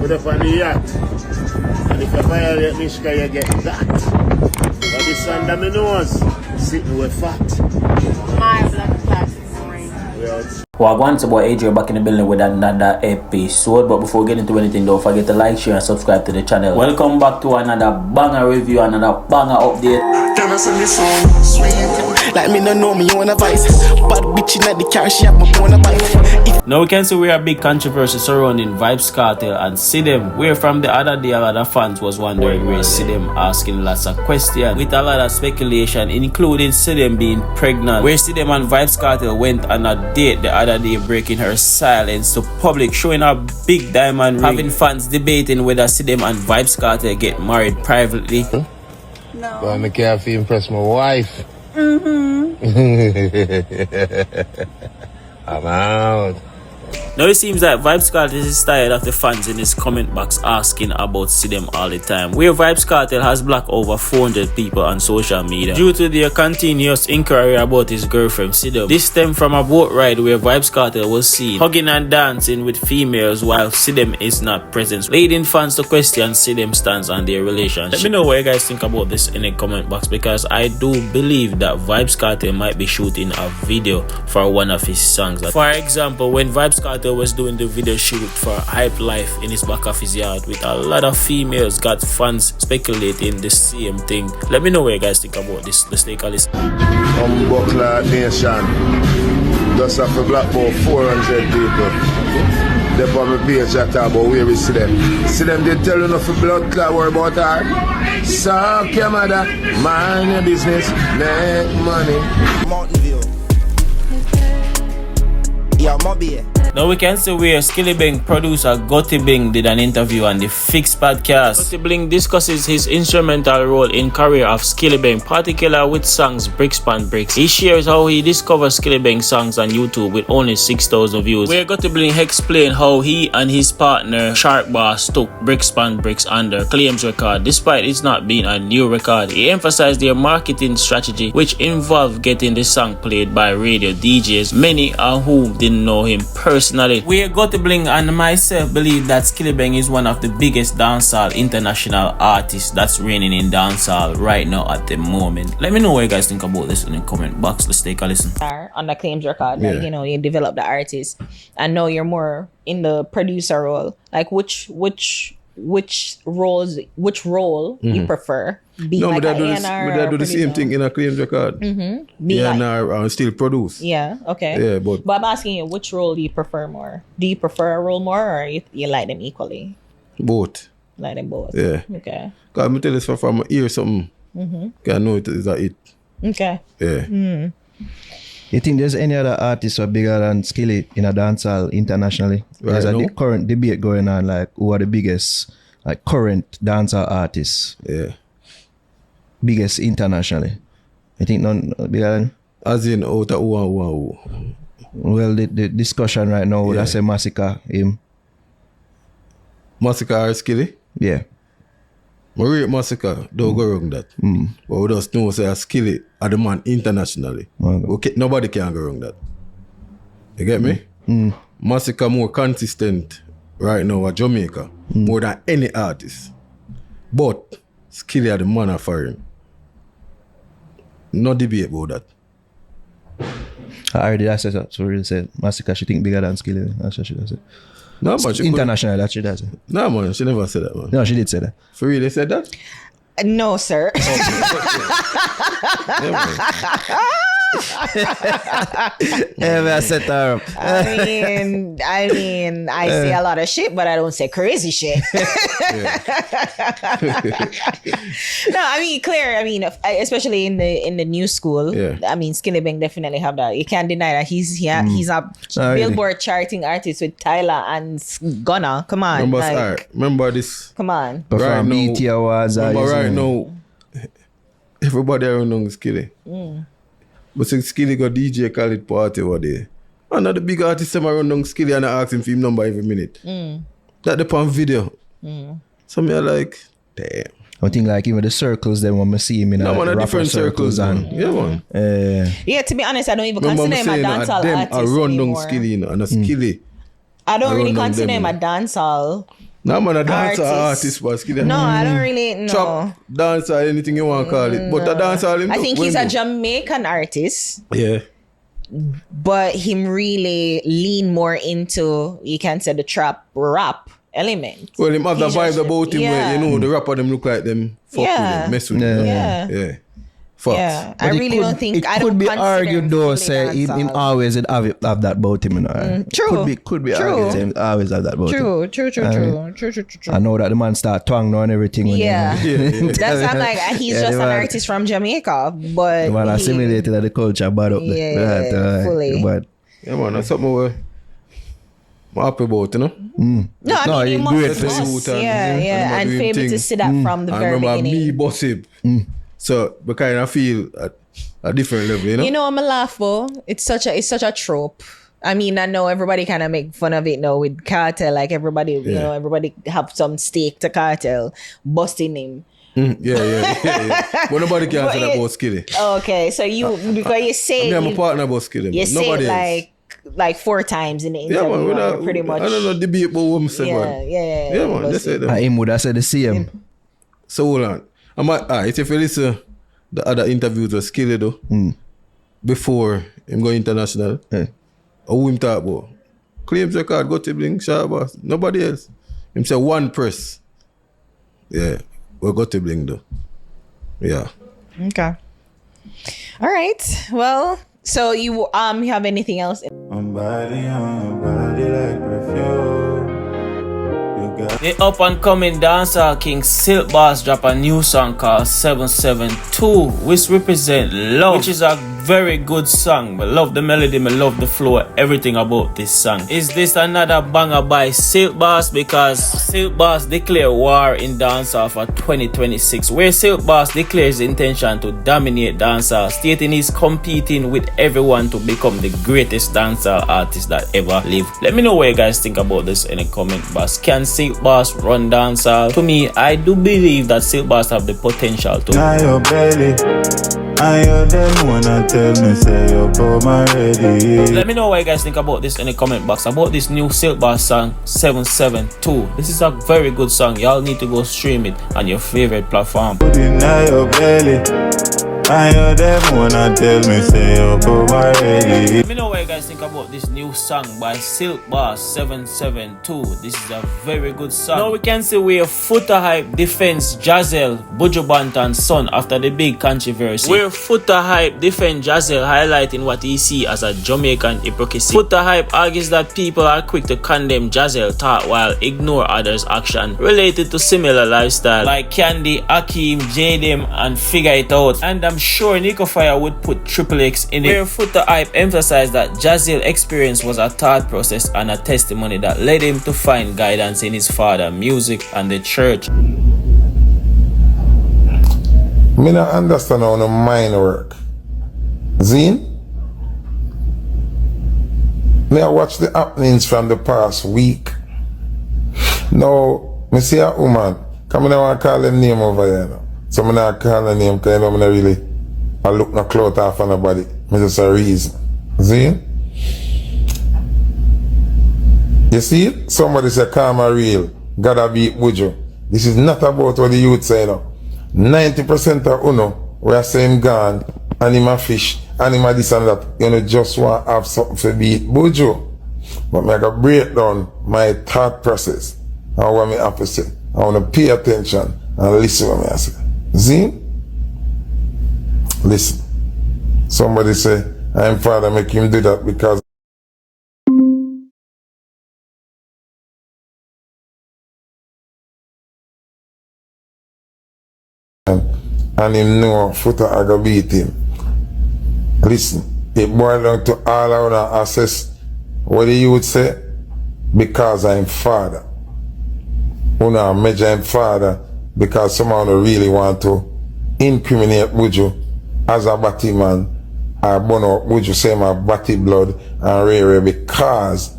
Put up on the yacht. And if you violate me, Shqke, you get that. But this under my nose, sitting with fat. My black plastic ring. Wagwan, it's about Adrian back in the building with another episode. But before we get into anything, don't forget to like, share, and subscribe to the channel. Welcome back to another banger review, another banger update. Like me no know me, you wanna vice. Bad bitch in the car, she have my wanna bite. Now we can see we are a big controversy surrounding vybzkartel and Sidem. Where from the other day a lot of fans was wondering where Sidem, asking lots of questions with a lot of speculation, including Sidem being pregnant. Where Sidem and vybzkartel went on a date the other day, breaking her silence to public, showing her big diamond ring, having fans debating whether Sidem and vybzkartel get married privately. No. But I can't feel impress my wife. I'm out. Now it seems like vybzkartel is tired of the fans in his comment box asking about Sidem all the time, where vybzkartel has blocked over 400 people on social media due to their continuous inquiry about his girlfriend Sidem. This stemmed from a boat ride where vybzkartel was seen hugging and dancing with females while Sidem is not present, leading fans to question Sidem's stance on their relationship. Let me know what you guys think about this in the comment box, because I do believe that vybzkartel might be shooting a video for one of his songs. For example, when vybzkartel was doing the video shoot for Hype Life in his back of his yard with a lot of females, got fans speculating the same thing. Let me know what you guys think about this. Let's take a listen. Buckler Nation. Just have a black about 400 people. They on my page that talk about where we see them. See them, they tell you nothing blood clot worry about her. Suck your mother, mind your business, make money. Mountain View. Yeah, Mobby. Now we can see where Skillibeng producer Gotti Bing did an interview on the Fix podcast. Gotti Bing discusses his instrumental role in career of Skillibeng, particularly with songs Bricks Pan Bricks. He shares how he discovered Skillibeng songs on YouTube with only 6,000 views, where Gotti Bing explained how he and his partner Silkboss took Bricks Pan Bricks under Claims record despite it's not being a new record. He emphasized their marketing strategy, which involved getting the song played by radio DJs, many of whom didn't know him personally. Where Gotti Bling and myself believe that Skillibeng is one of the biggest dancehall international artists that's reigning in dancehall right now at the moment. Let me know what you guys think about this in the comment box. Let's take a listen. On the Claims record, like, you know, you develop the artist, and now you're more in the producer role. Like, which role you prefer? Be no, like but an I do the same thing in a Claims record. A&R still produce. Yeah, okay. Yeah, but I'm asking you, which role do you prefer more? Do you prefer a role more, or you like them equally? both. Like them both? Yeah. Okay. Because I tell you from hear something, I know it is a hit. Okay. Yeah. You think there's any other artists who are bigger than Skilly in a dancehall internationally? There's a current debate going on, like who are the biggest like current dancehall artists? Yeah. Biggest internationally. I think none bigger than? As in out of who? Well, the discussion right now, that's a Massacre him. Massacre or Skilly? Yeah. I rate Massacre, don't go wrong that. But we just know say a Skilly are the man internationally. Okay, nobody can go wrong that. You get me? Massacre more consistent right now at Jamaica, more than any artist. But Skilly are the man of foreign. No debate about that. I already said that, so really said Massacre she think bigger than Skilly. That's what she does. No, man, International, that she does. No, man, she never said that, man. No, she did say that. For real, they said that? No, sir. Yeah, man. I set her up. I mean, I say a lot of shit, but I don't say crazy shit. No, I mean, clear. I mean, especially in the new school. Yeah. I mean, Skillibeng definitely have that. You can't deny that he's a Billboard charting artist with Tyler and Gunna. Come on, remember this? Come on. Perform Right now, BT Awards. Right now, everybody around knows Skilly. But since Skilly got DJ Khaled party over there, another big artist them around knows Skilly and I ask him for him number every minute. That depend video. So me like, damn. I think like even the circles then when I see him in a different circles and yeah, man. Yeah, to be honest, I don't even consider him a dancehall artist I run down anymore. Skilly, and a Skilly. I don't really consider him a dancehall No, man, a dancer artist, but skilly. No, I don't really know. Trap, dancer, anything you want to call it. But a dancer, I think he's a Jamaican artist. Yeah. But him really lean more into, you can say, the trap rap element. Well, him have the vibe about him where, you know, the rapper them look like them fuck with him, mess with him. Yeah. Facts. Yeah, I really don't think it could be argued though. Say him always have that about him, you know. True. Could be argued. Him always have that about him. True. I know that the man start twang now and everything. Yeah. That's not like he's just an artist from Jamaica, but the man assimilated to the culture, bad up there. Yeah, fully. But yeah, man, that's something we're happy about, you know. No, I mean, he must. Yeah, and for able to see that from the very beginning. Me boss him. So we kind of feel at a different level, you know. You know, I'm a laugh, bro. It's such a trope. I mean, I know everybody kind of make fun of it now with Kartel. Like everybody, you know, everybody have some stake to Kartel, busting him. Yeah. But nobody can say that about Skilly. Okay, so because you say I'm a partner about Skilly. You say it like 4 times in the interview, man, pretty much. I don't know debate about what I'm saying, man. Yeah, man. That's it. I would have said the same. So hold on. If you listen the other interviews with Skilly though, before him go international, who him talk about? Claims record, go to Bling, Shqke, nobody else. Him say one press. Yeah, we go to Bling though. Yeah. Okay. All right. Well, so you have anything else? I'm body like perfume. The up and coming dancehall king Silkboss drop a new song called 772, which represent love, which is a very good song. I love the melody, I love the flow, everything about this song. Is this another banger by Silkboss? Because Silkboss declare war in dancehall for 2026, where Silkboss declares intention to dominate dancehall, stating he's competing with everyone to become the greatest dancehall artist that ever lived. Let me know what you guys think about this in the comment box. Can Silkboss run dancehall? To me, I do believe that Silkboss have the potential to. Now your belly, I hear them wanna tell me say you're ready. Let me know what you guys think about this in the comment box, about this new Silkboss song 772. This is a very good song. Y'all need to go stream it on your favorite platform. Now your belly, I hear them wanna tell me say you're ready. Let me know what you guys think about this new song by Silkboss 772. This is a very good song. Now we can see where Foota Hype defends Jazelle, Buju Banton's son after the big controversy. Where Foota Hype defends Jazelle, highlighting what he see as a Jamaican hypocrisy. Foota Hype argues that people are quick to condemn Jazelle thought while ignore others' action related to similar lifestyle like Candy, Akeem, Sidem, and Figure It Out. And I'm sure Nico Fire would put Triple X in it. Where Foota Hype emphasized that Jazelle's experience was a thought process and a testimony that led him to find guidance in his father, music, and the church. Me not understand how the mind work. Zine? Me I watch the happenings from the past week. Now, me see a woman, come I want to call her name over here now. So I not call her name because I know I really I look no cloth off on nobody. Me just a reason. See? You see it? Somebody say karma real. Gotta beat Buju. This is not about what the youth say now. 90% of Uno we are saying gone and him a fish and him a this and that. You know just want to have something to beat Buju. But I gotta break down my thought process and what me have to say. I want to pay attention and listen what I say. See? Listen. Somebody say, I'm father make him do that because and him know Foota I go beat him. Listen, it boils down to all I want to assess what you would say because I'm father. You know, measure him father because someone really want to incriminate Buju as a batty man or burn out Buju say my batty blood and rare because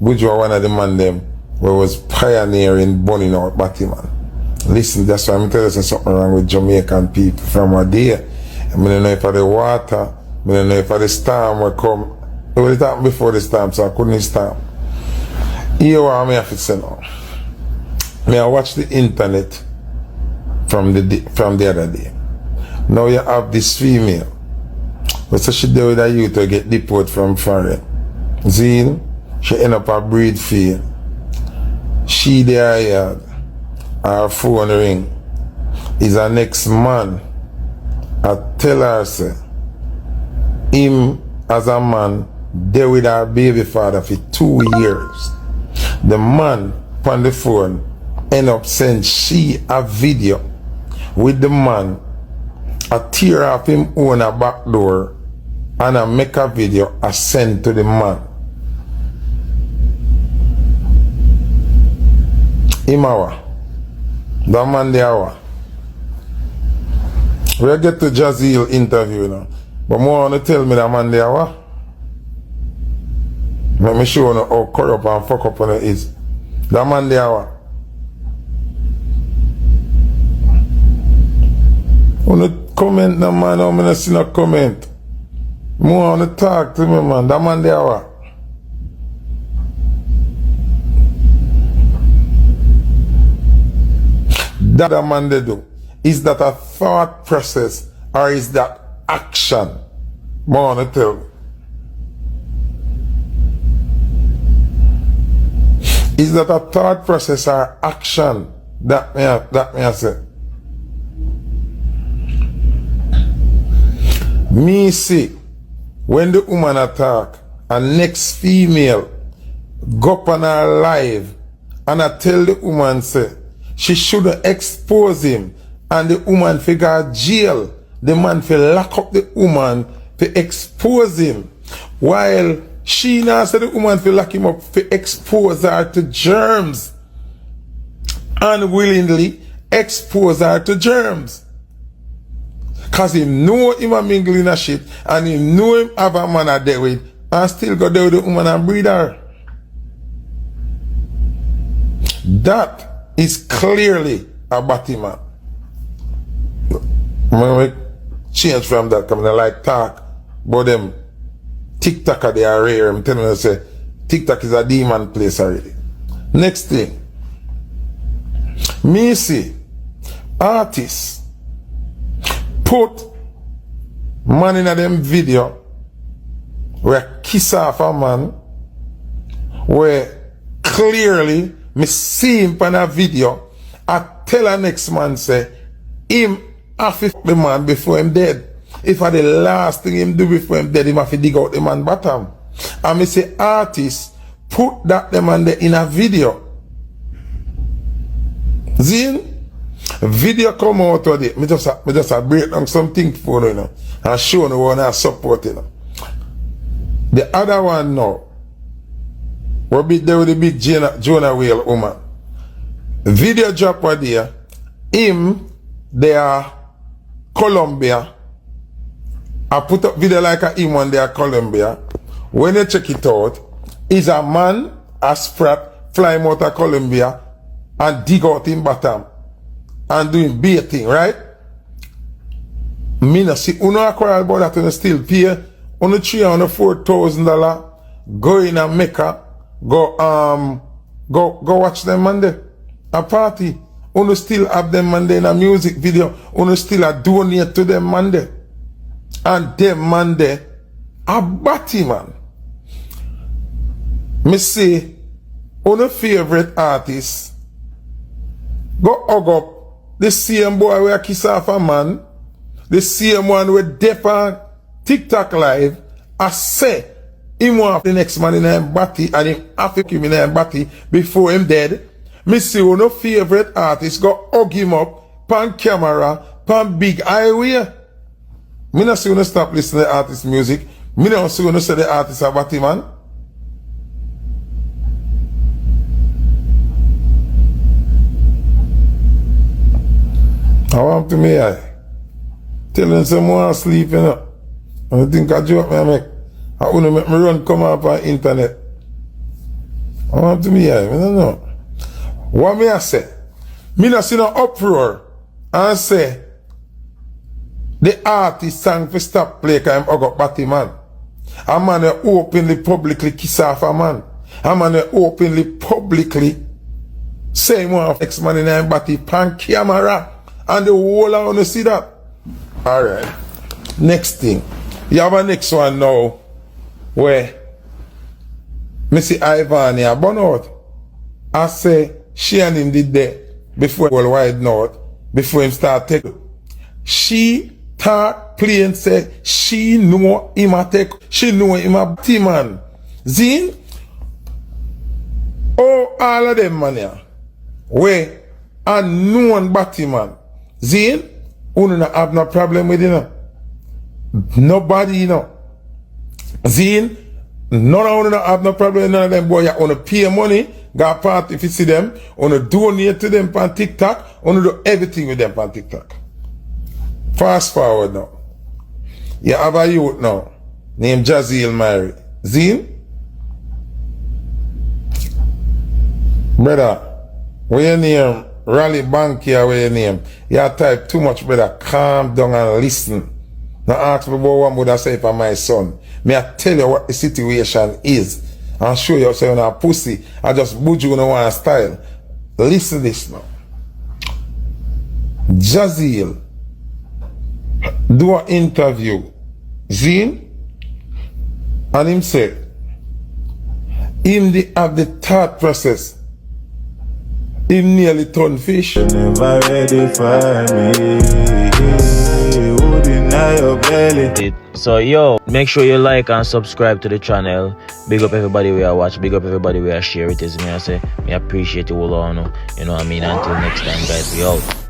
Buju was one of the man them who was pioneering burning out batty man. Listen, that's why I'm telling you something wrong with Jamaican people from a day. I don't know if the water, I don't know if the storm will come. It will happen before the storm, so I couldn't storm. Here what I have to say now. Me I watch the internet from the other day. Now you have this female. What's she do with a youth to get deported from foreign? Zine, she end up a breed field. She there yard, her phone ring. Is her next man. I tell her say, him as a man there with her baby father for 2 years. The man on the phone end up send she a video with the man a tear off him own a back door and I make a video I send to the man. Him awa. The man the awa. We'll get to Jazeel interview now. But more want to tell me that man the awa. Let me show you how corrupt and fuck up on it is. That man the awa. Wanna comment na man, I'm gonna see no comment. More wanna talk to me man, that man the awa. That a man they do. Is that a thought process or is that action? More wanna tell me. Is that a thought process or action? That me I say. Me see, when the woman attack, a next female go up on her live and I tell the woman say, she shouldn't expose him and the woman figure jail. The man feel lock up the woman to expose him. While she now said the woman feel lock him up to expose her to germs. Unwillingly expose her to germs. Cause he know him a mingling a shit and he know him have a man a there with and still go there with the woman and breed her. That is clearly a batty man. When we change from that, come I like talk, but them TikTok they are rare. I'm telling you, say TikTok is a demon place already. Next thing, me see artists put man in a them video where kiss off a man where clearly me see him on a video. I tell a next man say him have to the man before him dead. If I the last thing him do before him dead, him have to dig out the man bottom. And me say artists put that the man there in a video. Zin video come out today. Me just break down something for you know and show you one I support you know. The other one now, we be there with the big Jonah Whale woman. Video drop right there. Him, they are Colombia. I put up video like a him one there Colombia. When you check it out, is a man, a sprat, flying out of Colombia and dig out in bottom and doing baiting, right? Me no see, uno acquire about that and still pay on the $304,000 go in a Mecca, go watch them man there. A party. Uno still have them man there in a music video. Uno still a donate to them man there. And them man there a batty man. Me say, uno favorite artist go hug up the same boy where kiss off a man, the same one with deaf on TikTok live, I say him want the next man in him body and him have to him in him body before him dead. Me see uno favorite artist go hug him up pan camera, pan big highway. Me not see uno stop listening to the artist music. Me not see uno say the artist a body man. I want to me tell them some more sleep, you know. I think I joke me make. I want to make me run come up on internet. I want to me I don't know. What me I say? Me not see no uproar and say the artist sang for stop play cause him hug up batty man. A man openly publicly kiss off a man. A man openly publicly Same one X man in him body pan camera and the whole I wanna see that. Alright. Next thing. You have a next one now where Missy Ivan here burn out. I say she and him did that before worldwide north, before him start take. She talk plain say she know him a take, she know him a man. Zin? Oh, all of them man here. Where a known Batman. Zin? Who don't have no problem with it. Nobody, you know. Zin? None of them have no problem with none of them boy. You wanna pay money, go party if you see them, wanna donate to them on TikTok, wanna do everything with them on TikTok. Fast forward now. You have a youth now, named Jazeel married. Zin? Brother, where your name? Rally Bank here, where your name? You type too much, brother. Calm down and listen. Now ask me about what would I say for my son. May I tell you what the situation is and show you say you're a pussy. I just budge you in one style. Listen this now. Jazeel do an interview. Zin? And him say, him have the thought process. Him nearly turn fish. You're never ready for me. Who deny your belly? So yo, make sure you like and subscribe to the channel. Big up everybody we are watch. Big up everybody we are share. It is me I say. Me appreciate you all. You know what I mean. Until next time, guys. We out.